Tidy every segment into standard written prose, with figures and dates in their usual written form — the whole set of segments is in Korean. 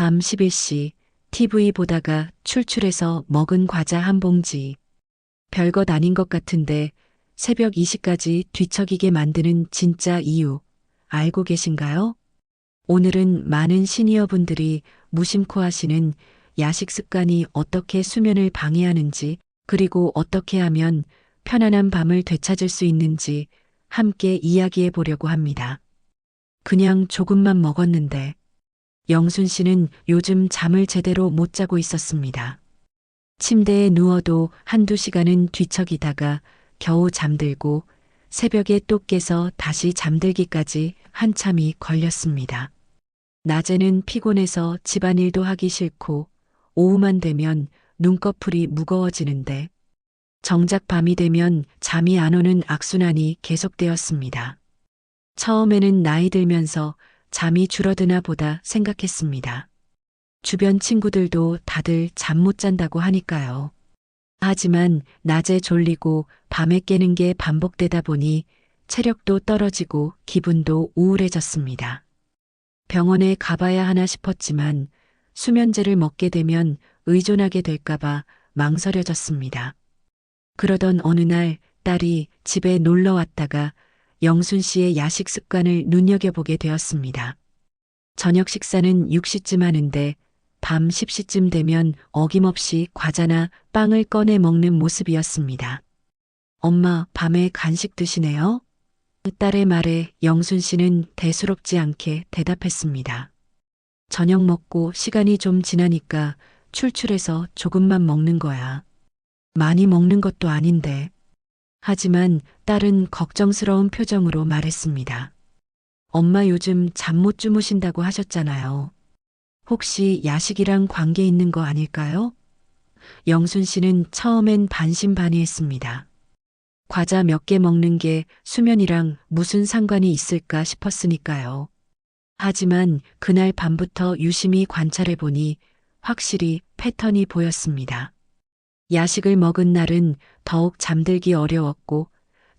밤 11시 TV 보다가 출출해서 먹은 과자 한 봉지. 별것 아닌 것 같은데 새벽 2시까지 뒤척이게 만드는 진짜 이유 알고 계신가요? 오늘은 많은 시니어분들이 무심코 하시는 야식 습관이 어떻게 수면을 방해하는지, 그리고 어떻게 하면 편안한 밤을 되찾을 수 있는지 함께 이야기해 보려고 합니다. 그냥 조금만 먹었는데 영순 씨는 요즘 잠을 제대로 못 자고 있었습니다. 침대에 누워도 한두 시간은 뒤척이다가 겨우 잠들고 새벽에 또 깨서 다시 잠들기까지 한참이 걸렸습니다. 낮에는 피곤해서 집안일도 하기 싫고 오후만 되면 눈꺼풀이 무거워지는데 정작 밤이 되면 잠이 안 오는 악순환이 계속되었습니다. 처음에는 나이 들면서 잠이 줄어드나 보다 생각했습니다. 주변 친구들도 다들 잠 못 잔다고 하니까요. 하지만 낮에 졸리고 밤에 깨는 게 반복되다 보니 체력도 떨어지고 기분도 우울해졌습니다. 병원에 가봐야 하나 싶었지만 수면제를 먹게 되면 의존하게 될까봐 망설여졌습니다. 그러던 어느 날 딸이 집에 놀러 왔다가 영순 씨의 야식 습관을 눈여겨보게 되었습니다. 저녁 식사는 6시쯤 하는데 밤 10시쯤 되면 어김없이 과자나 빵을 꺼내 먹는 모습이었습니다. 엄마, 밤에 간식 드시네요? 딸의 말에 영순 씨는 대수롭지 않게 대답했습니다. 저녁 먹고 시간이 좀 지나니까 출출해서 조금만 먹는 거야. 많이 먹는 것도 아닌데. 하지만 딸은 걱정스러운 표정으로 말했습니다. 엄마 요즘 잠 못 주무신다고 하셨잖아요. 혹시 야식이랑 관계 있는 거 아닐까요? 영순 씨는 처음엔 반신반의했습니다. 과자 몇 개 먹는 게 수면이랑 무슨 상관이 있을까 싶었으니까요. 하지만 그날 밤부터 유심히 관찰해 보니 확실히 패턴이 보였습니다. 야식을 먹은 날은 더욱 잠들기 어려웠고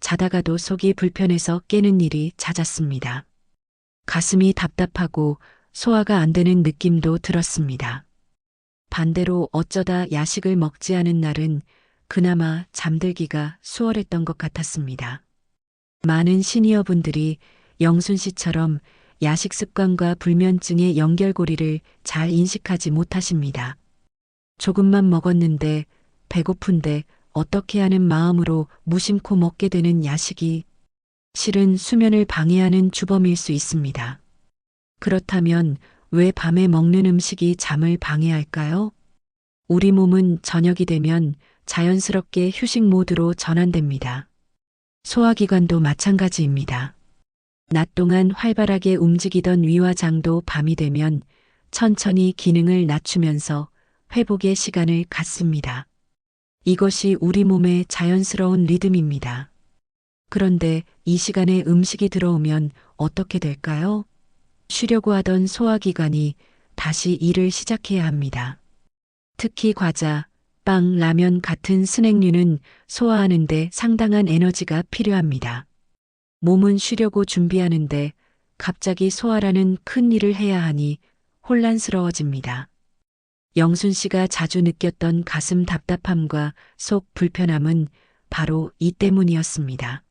자다가도 속이 불편해서 깨는 일이 잦았습니다. 가슴이 답답하고 소화가 안 되는 느낌도 들었습니다. 반대로 어쩌다 야식을 먹지 않은 날은 그나마 잠들기가 수월했던 것 같았습니다. 많은 시니어분들이 영순 씨처럼 야식 습관과 불면증의 연결고리를 잘 인식하지 못하십니다. 조금만 먹었는데 배고픈데 어떻게 하는 마음으로 무심코 먹게 되는 야식이 실은 수면을 방해하는 주범일 수 있습니다. 그렇다면 왜 밤에 먹는 음식이 잠을 방해할까요? 우리 몸은 저녁이 되면 자연스럽게 휴식 모드로 전환됩니다. 소화기관도 마찬가지입니다. 낮 동안 활발하게 움직이던 위와 장도 밤이 되면 천천히 기능을 낮추면서 회복의 시간을 갖습니다. 이것이 우리 몸의 자연스러운 리듬입니다. 그런데 이 시간에 음식이 들어오면 어떻게 될까요? 쉬려고 하던 소화기관이 다시 일을 시작해야 합니다. 특히 과자, 빵, 라면 같은 스낵류는 소화하는 데 상당한 에너지가 필요합니다. 몸은 쉬려고 준비하는데 갑자기 소화라는 큰 일을 해야 하니 혼란스러워집니다. 영순 씨가 자주 느꼈던 가슴 답답함과 속 불편함은 바로 이 때문이었습니다.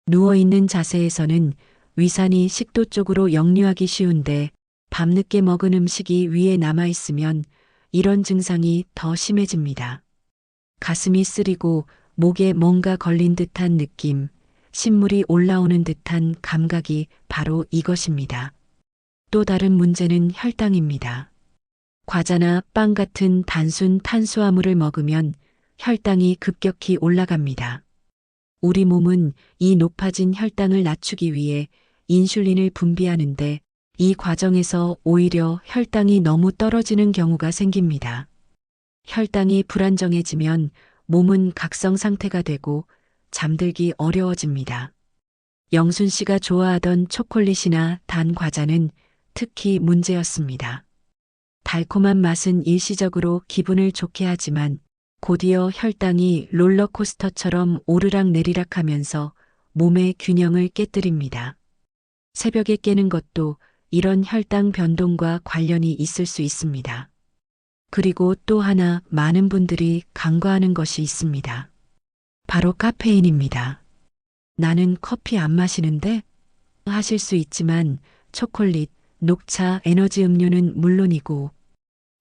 누워있는 자세에서는 위산이 식도 쪽으로 역류하기 쉬운데 밤늦게 먹은 음식이 위에 남아있으면 이런 증상이 더 심해집니다. 가슴이 쓰리고 목에 뭔가 걸린 듯한 느낌, 신물이 올라오는 듯한 감각이 바로 이것입니다. 또 다른 문제는 혈당입니다. 과자나 빵 같은 단순 탄수화물을 먹으면 혈당이 급격히 올라갑니다. 우리 몸은 이 높아진 혈당을 낮추기 위해 인슐린을 분비하는데 이 과정에서 오히려 혈당이 너무 떨어지는 경우가 생깁니다. 혈당이 불안정해지면 몸은 각성 상태가 되고 잠들기 어려워집니다. 영순 씨가 좋아하던 초콜릿이나 단 과자는 특히 문제였습니다. 달콤한 맛은 일시적으로 기분을 좋게 하지만 곧이어 혈당이 롤러코스터처럼 오르락내리락 하면서 몸의 균형을 깨뜨립니다. 새벽에 깨는 것도 이런 혈당 변동과 관련이 있을 수 있습니다. 그리고 또 하나 많은 분들이 간과하는 것이 있습니다. 바로 카페인입니다. 나는 커피 안 마시는데 하실 수 있지만 초콜릿, 녹차, 에너지 음료는 물론이고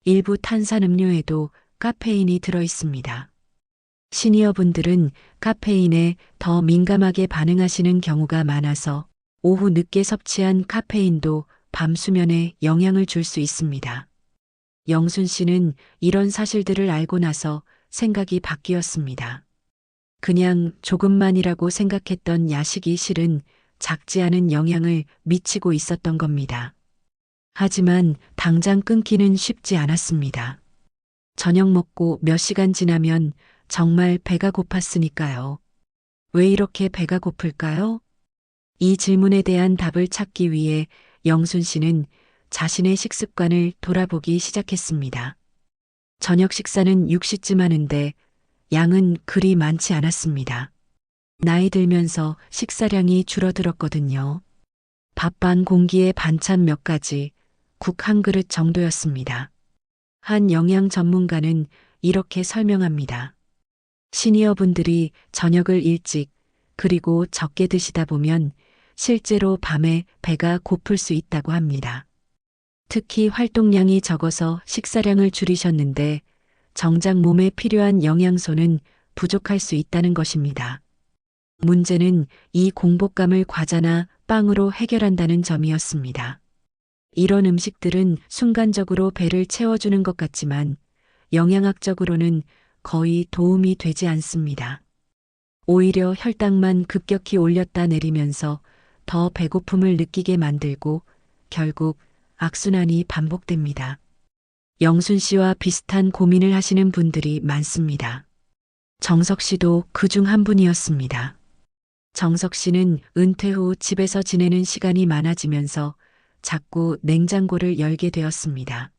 일부 탄산음료에도 카페인이 들어 있습니다. 시니어분들은 카페인에 더 민감하게 반응하시는 경우가 많아서 오후 늦게 섭취한 카페인도 밤 수면에 영향을 줄 수 있습니다. 영순 씨는 이런 사실들을 알고 나서 생각이 바뀌었습니다. 그냥 조금만이라고 생각했던 야식이 실은 작지 않은 영향을 미치고 있었던 겁니다. 하지만 당장 끊기는 쉽지 않았습니다. 저녁 먹고 몇 시간 지나면 정말 배가 고팠으니까요. 왜 이렇게 배가 고플까요? 이 질문에 대한 답을 찾기 위해 영순 씨는 자신의 식습관을 돌아보기 시작했습니다. 저녁 식사는 6시쯤 하는데 양은 그리 많지 않았습니다. 나이 들면서 식사량이 줄어들었거든요. 밥 반 공기에 반찬 몇 가지, 국 한 그릇 정도였습니다. 한 영양 전문가는 이렇게 설명합니다. 시니어분들이 저녁을 일찍 그리고 적게 드시다 보면 실제로 밤에 배가 고플 수 있다고 합니다. 특히 활동량이 적어서 식사량을 줄이셨는데 정작 몸에 필요한 영양소는 부족할 수 있다는 것입니다. 문제는 이 공복감을 과자나 빵으로 해결한다는 점이었습니다. 이런 음식들은 순간적으로 배를 채워주는 것 같지만 영양학적으로는 거의 도움이 되지 않습니다. 오히려 혈당만 급격히 올렸다 내리면서 더 배고픔을 느끼게 만들고 결국 악순환이 반복됩니다. 영순 씨와 비슷한 고민을 하시는 분들이 많습니다. 정석 씨도 그 중 한 분이었습니다. 정석 씨는 은퇴 후 집에서 지내는 시간이 많아지면서 자꾸 냉장고를 열게 되었습니다.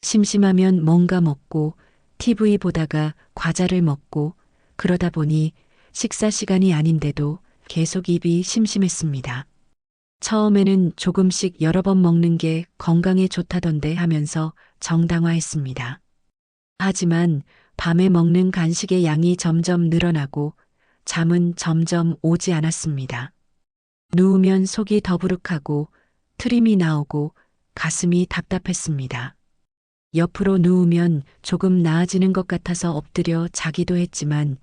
심심하면 뭔가 먹고 TV 보다가 과자를 먹고 그러다 보니 식사 시간이 아닌데도 계속 입이 심심했습니다. 처음에는 조금씩 여러 번 먹는 게 건강에 좋다던데 하면서 정당화했습니다. 하지만 밤에 먹는 간식의 양이 점점 늘어나고 잠은 점점 오지 않았습니다. 누우면 속이 더부룩하고 트림이 나오고 가슴이 답답했습니다. 옆으로 누우면 조금 나아지는 것 같아서 엎드려 자기도 했지만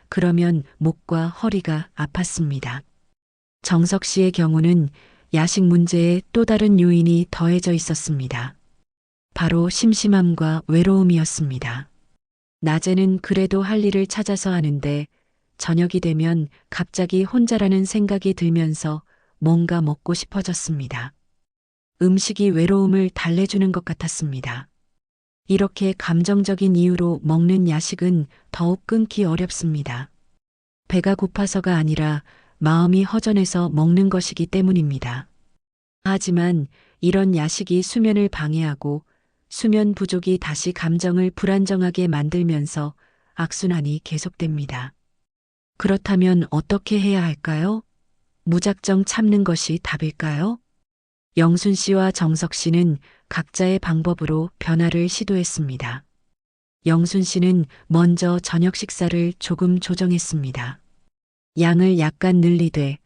그러면 목과 허리가 아팠습니다. 정석 씨의 경우는 야식 문제에 또 다른 요인이 더해져 있었습니다. 바로 심심함과 외로움이었습니다. 낮에는 그래도 할 일을 찾아서 하는데 저녁이 되면 갑자기 혼자라는 생각이 들면서 뭔가 먹고 싶어졌습니다. 음식이 외로움을 달래주는 것 같았습니다. 이렇게 감정적인 이유로 먹는 야식은 더욱 끊기 어렵습니다. 배가 고파서가 아니라 마음이 허전해서 먹는 것이기 때문입니다. 하지만 이런 야식이 수면을 방해하고 수면 부족이 다시 감정을 불안정하게 만들면서 악순환이 계속됩니다. 그렇다면 어떻게 해야 할까요? 무작정 참는 것이 답일까요? 영순 씨와 정석 씨는 각자의 방법으로 변화를 시도했습니다. 영순 씨는 먼저 저녁 식사를 조금 조정했습니다. 양을 약간 늘리되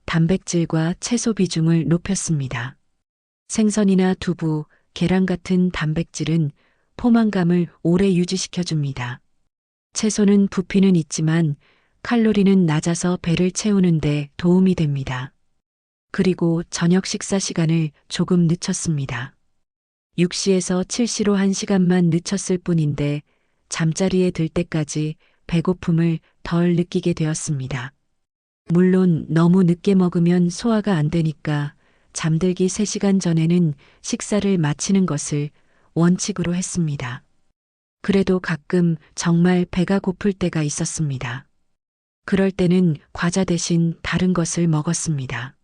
단백질과 채소 비중을 높였습니다. 생선이나 두부, 계란 같은 단백질은 포만감을 오래 유지시켜줍니다. 채소는 부피는 있지만 칼로리는 낮아서 배를 채우는데 도움이 됩니다. 그리고 저녁 식사 시간을 조금 늦췄습니다. 6시에서 7시로 1시간만 늦췄을 뿐인데 잠자리에 들 때까지 배고픔을 덜 느끼게 되었습니다. 물론 너무 늦게 먹으면 소화가 안 되니까 잠들기 3시간 전에는 식사를 마치는 것을 원칙으로 했습니다. 그래도 가끔 정말 배가 고플 때가 있었습니다. 그럴 때는 과자 대신 다른 것을 먹었습니다.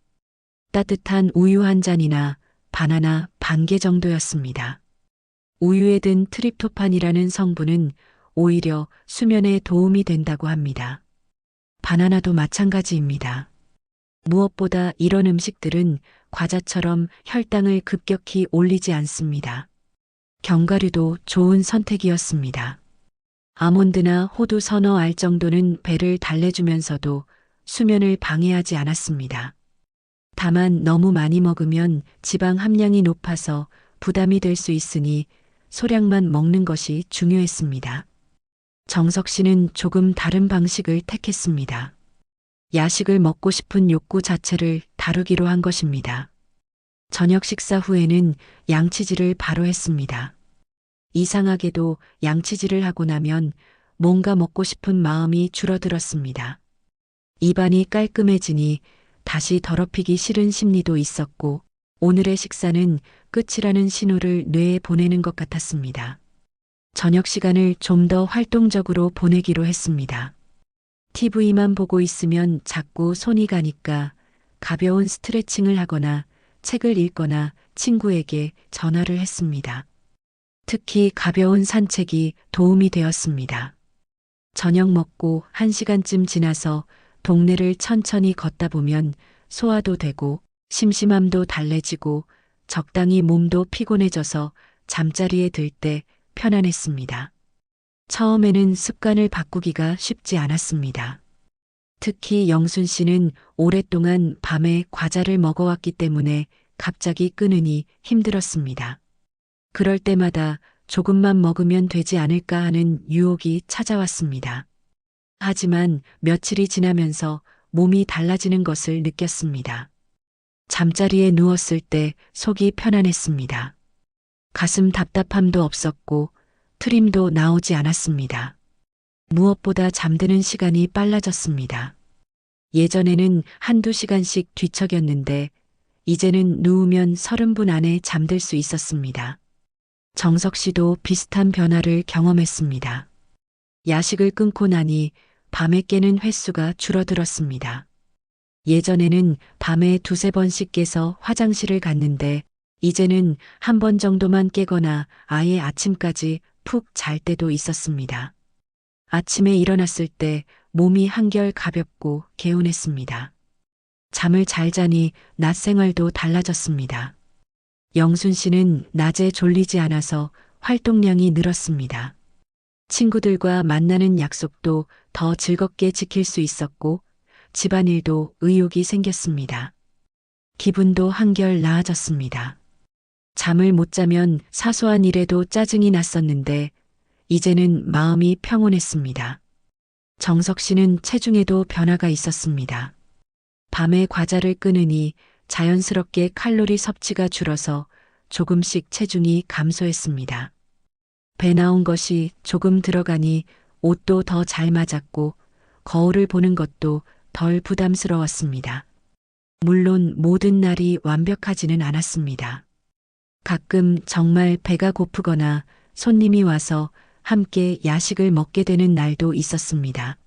따뜻한 우유 한 잔이나 바나나 반 개 정도였습니다. 우유에 든 트립토판이라는 성분은 오히려 수면에 도움이 된다고 합니다. 바나나도 마찬가지입니다. 무엇보다 이런 음식들은 과자처럼 혈당을 급격히 올리지 않습니다. 견과류도 좋은 선택이었습니다. 아몬드나 호두 서너 알 정도는 배를 달래주면서도 수면을 방해하지 않았습니다. 다만 너무 많이 먹으면 지방 함량이 높아서 부담이 될 수 있으니 소량만 먹는 것이 중요했습니다. 정석 씨는 조금 다른 방식을 택했습니다. 야식을 먹고 싶은 욕구 자체를 다루기로 한 것입니다. 저녁 식사 후에는 양치질을 바로 했습니다. 이상하게도 양치질을 하고 나면 뭔가 먹고 싶은 마음이 줄어들었습니다. 입안이 깔끔해지니 다시 더럽히기 싫은 심리도 있었고 오늘의 식사는 끝이라는 신호를 뇌에 보내는 것 같았습니다. 저녁 시간을 좀 더 활동적으로 보내기로 했습니다. TV만 보고 있으면 자꾸 손이 가니까 가벼운 스트레칭을 하거나 책을 읽거나 친구에게 전화를 했습니다. 특히 가벼운 산책이 도움이 되었습니다. 저녁 먹고 1시간쯤 지나서 동네를 천천히 걷다 보면 소화도 되고 심심함도 달래지고 적당히 몸도 피곤해져서 잠자리에 들 때 편안했습니다. 처음에는 습관을 바꾸기가 쉽지 않았습니다. 특히 영순 씨는 오랫동안 밤에 과자를 먹어왔기 때문에 갑자기 끊으니 힘들었습니다. 그럴 때마다 조금만 먹으면 되지 않을까 하는 유혹이 찾아왔습니다. 하지만 며칠이 지나면서 몸이 달라지는 것을 느꼈습니다. 잠자리에 누웠을 때 속이 편안했습니다. 가슴 답답함도 없었고 트림도 나오지 않았습니다. 무엇보다 잠드는 시간이 빨라졌습니다. 예전에는 1~2시간씩 뒤척였는데 이제는 누우면 30분 안에 잠들 수 있었습니다. 정석 씨도 비슷한 변화를 경험했습니다. 야식을 끊고 나니 밤에 깨는 횟수가 줄어들었습니다. 예전에는 밤에 2~3번씩 깨서 화장실을 갔는데 이제는 1번 정도만 깨거나 아예 아침까지 푹 잘 때도 있었습니다. 아침에 일어났을 때 몸이 한결 가볍고 개운했습니다. 잠을 잘 자니 낮 생활도 달라졌습니다. 영순 씨는 낮에 졸리지 않아서 활동량이 늘었습니다. 친구들과 만나는 약속도 더 즐겁게 지킬 수 있었고 집안일도 의욕이 생겼습니다. 기분도 한결 나아졌습니다. 잠을 못 자면 사소한 일에도 짜증이 났었는데 이제는 마음이 평온했습니다. 정석 씨는 체중에도 변화가 있었습니다. 밤에 과자를 끊으니 자연스럽게 칼로리 섭취가 줄어서 조금씩 체중이 감소했습니다. 배 나온 것이 조금 들어가니 옷도 더 잘 맞았고 거울을 보는 것도 덜 부담스러웠습니다. 물론 모든 날이 완벽하지는 않았습니다. 가끔 정말 배가 고프거나 손님이 와서 함께 야식을 먹게 되는 날도 있었습니다.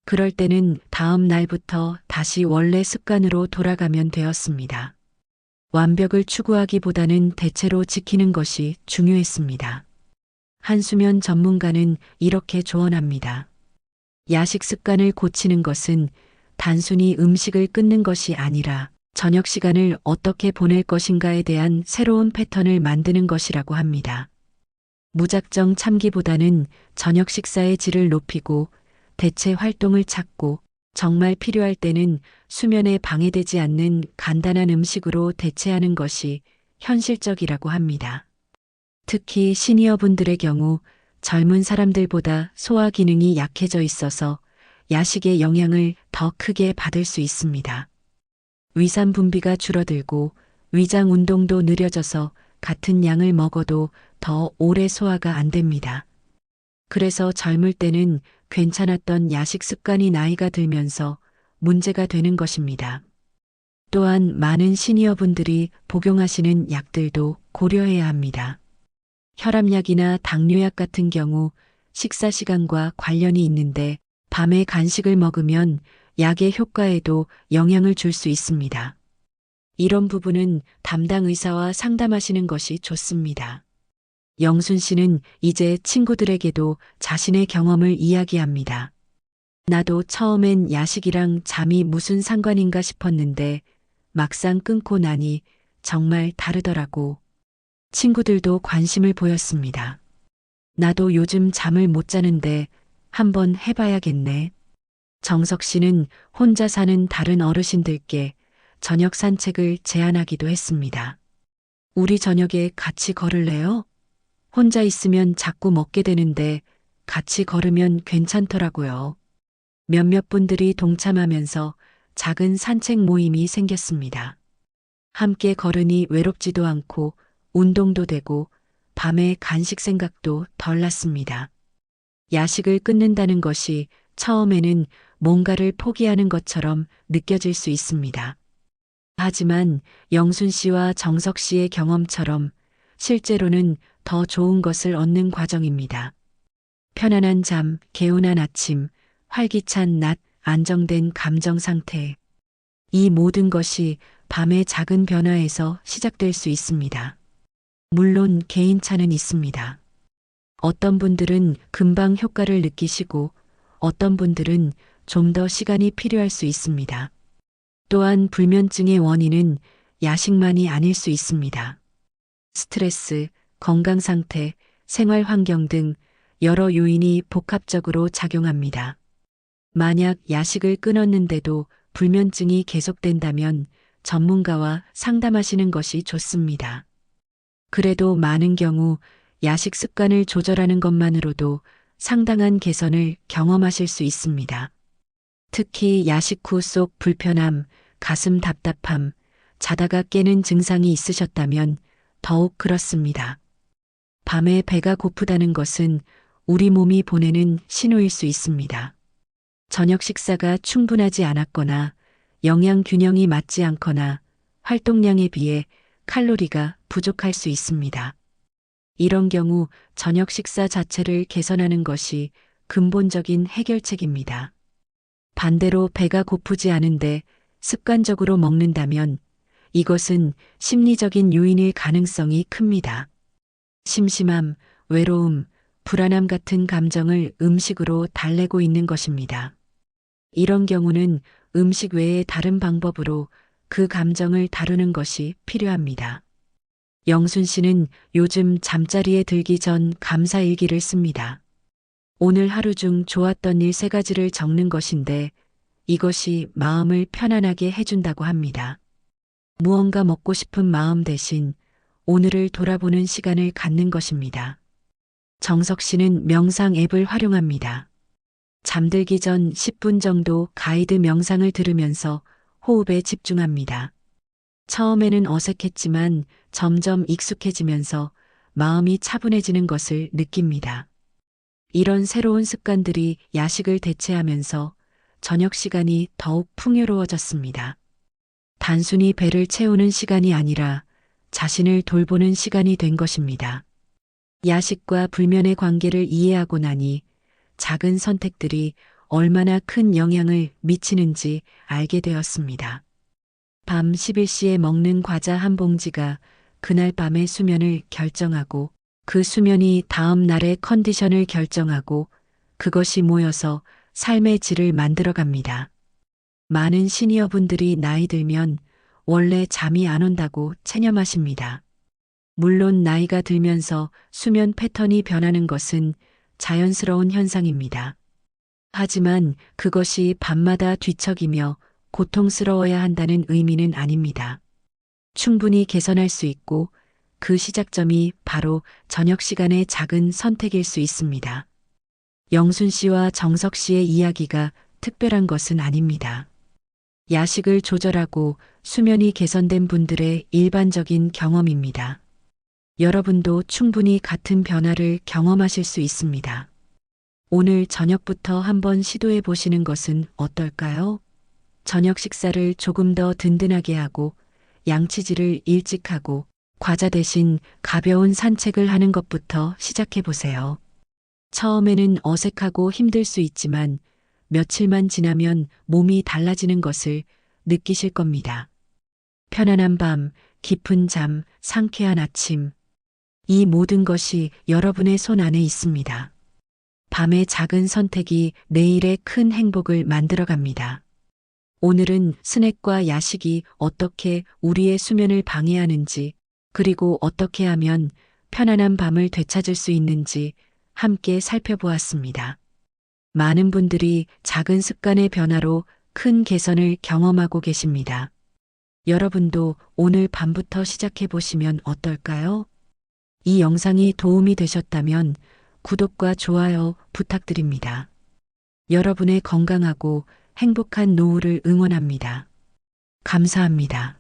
그럴 때는 다음 날부터 다시 원래 습관으로 돌아가면 되었습니다. 완벽을 추구하기보다는 대체로 지키는 것이 중요했습니다. 한수면 전문가는 이렇게 조언합니다. 야식 습관을 고치는 것은 단순히 음식을 끊는 것이 아니라 저녁 시간을 어떻게 보낼 것인가에 대한 새로운 패턴을 만드는 것이라고 합니다. 무작정 참기보다는 저녁 식사의 질을 높이고 대체 활동을 찾고 정말 필요할 때는 수면에 방해되지 않는 간단한 음식으로 대체하는 것이 현실적이라고 합니다. 특히 시니어분들의 경우 젊은 사람들보다 소화 기능이 약해져 있어서 야식의 영향을 더 크게 받을 수 있습니다. 위산 분비가 줄어들고 위장 운동도 느려져서 같은 양을 먹어도 더 오래 소화가 안 됩니다. 그래서 젊을 때는 괜찮았던 야식 습관이 나이가 들면서 문제가 되는 것입니다. 또한 많은 시니어분들이 복용하시는 약들도 고려해야 합니다. 혈압약이나 당뇨약 같은 경우 식사 시간과 관련이 있는데 밤에 간식을 먹으면 약의 효과에도 영향을 줄 수 있습니다. 이런 부분은 담당 의사와 상담하시는 것이 좋습니다. 영순 씨는 이제 친구들에게도 자신의 경험을 이야기합니다. 나도 처음엔 야식이랑 잠이 무슨 상관인가 싶었는데 막상 끊고 나니 정말 다르더라고. 친구들도 관심을 보였습니다. 나도 요즘 잠을 못 자는데 한번 해봐야겠네. 정석 씨는 혼자 사는 다른 어르신들께 저녁 산책을 제안하기도 했습니다. 우리 저녁에 같이 걸을래요? 혼자 있으면 자꾸 먹게 되는데 같이 걸으면 괜찮더라고요. 몇몇 분들이 동참하면서 작은 산책 모임이 생겼습니다. 함께 걸으니 외롭지도 않고 운동도 되고 밤에 간식 생각도 덜 났습니다. 야식을 끊는다는 것이 처음에는 뭔가를 포기하는 것처럼 느껴질 수 있습니다. 하지만 영순 씨와 정석 씨의 경험처럼 실제로는 더 좋은 것을 얻는 과정입니다. 편안한 잠, 개운한 아침, 활기찬 낮, 안정된 감정 상태. 이 모든 것이 밤의 작은 변화에서 시작될 수 있습니다. 물론 개인차는 있습니다. 어떤 분들은 금방 효과를 느끼시고 어떤 분들은 좀 더 시간이 필요할 수 있습니다. 또한 불면증의 원인은 야식만이 아닐 수 있습니다. 스트레스, 건강 상태, 생활 환경 등 여러 요인이 복합적으로 작용합니다. 만약 야식을 끊었는데도 불면증이 계속된다면 전문가와 상담하시는 것이 좋습니다. 그래도 많은 경우 야식 습관을 조절하는 것만으로도 상당한 개선을 경험하실 수 있습니다. 특히 야식 후 속 불편함, 가슴 답답함, 자다가 깨는 증상이 있으셨다면 더욱 그렇습니다. 밤에 배가 고프다는 것은 우리 몸이 보내는 신호일 수 있습니다. 저녁 식사가 충분하지 않았거나 영양 균형이 맞지 않거나 활동량에 비해 칼로리가 부족할 수 있습니다. 이런 경우 저녁 식사 자체를 개선하는 것이 근본적인 해결책입니다. 반대로 배가 고프지 않은데 습관적으로 먹는다면 이것은 심리적인 요인일 가능성이 큽니다. 심심함, 외로움, 불안함 같은 감정을 음식으로 달래고 있는 것입니다. 이런 경우는 음식 외에 다른 방법으로 그 감정을 다루는 것이 필요합니다. 영순 씨는 요즘 잠자리에 들기 전 감사일기를 씁니다. 오늘 하루 중 좋았던 일 3가지를 적는 것인데 이것이 마음을 편안하게 해준다고 합니다. 무언가 먹고 싶은 마음 대신 오늘을 돌아보는 시간을 갖는 것입니다. 정석 씨는 명상 앱을 활용합니다. 잠들기 전 10분 정도 가이드 명상을 들으면서 호흡에 집중합니다. 처음에는 어색했지만 점점 익숙해지면서 마음이 차분해지는 것을 느낍니다. 이런 새로운 습관들이 야식을 대체하면서 저녁 시간이 더욱 풍요로워졌습니다. 단순히 배를 채우는 시간이 아니라 자신을 돌보는 시간이 된 것입니다. 야식과 불면의 관계를 이해하고 나니 작은 선택들이 얼마나 큰 영향을 미치는지 알게 되었습니다. 밤 11시에 먹는 과자 한 봉지가 그날 밤의 수면을 결정하고 그 수면이 다음 날의 컨디션을 결정하고 그것이 모여서 삶의 질을 만들어갑니다. 많은 시니어분들이 나이 들면 원래 잠이 안 온다고 체념하십니다. 물론 나이가 들면서 수면 패턴이 변하는 것은 자연스러운 현상입니다. 하지만 그것이 밤마다 뒤척이며 고통스러워야 한다는 의미는 아닙니다. 충분히 개선할 수 있고 그 시작점이 바로 저녁 시간의 작은 선택일 수 있습니다. 영순 씨와 정석 씨의 이야기가 특별한 것은 아닙니다. 야식을 조절하고 수면이 개선된 분들의 일반적인 경험입니다. 여러분도 충분히 같은 변화를 경험하실 수 있습니다. 오늘 저녁부터 한번 시도해 보시는 것은 어떨까요? 저녁 식사를 조금 더 든든하게 하고 양치질을 일찍 하고 과자 대신 가벼운 산책을 하는 것부터 시작해 보세요. 처음에는 어색하고 힘들 수 있지만 며칠만 지나면 몸이 달라지는 것을 느끼실 겁니다. 편안한 밤, 깊은 잠, 상쾌한 아침. 이 모든 것이 여러분의 손 안에 있습니다. 밤의 작은 선택이 내일의 큰 행복을 만들어갑니다. 오늘은 스낵과 야식이 어떻게 우리의 수면을 방해하는지, 그리고 어떻게 하면 편안한 밤을 되찾을 수 있는지 함께 살펴보았습니다. 많은 분들이 작은 습관의 변화로 큰 개선을 경험하고 계십니다. 여러분도 오늘 밤부터 시작해 보시면 어떨까요? 이 영상이 도움이 되셨다면 구독과 좋아요 부탁드립니다. 여러분의 건강하고 행복한 노후를 응원합니다. 감사합니다.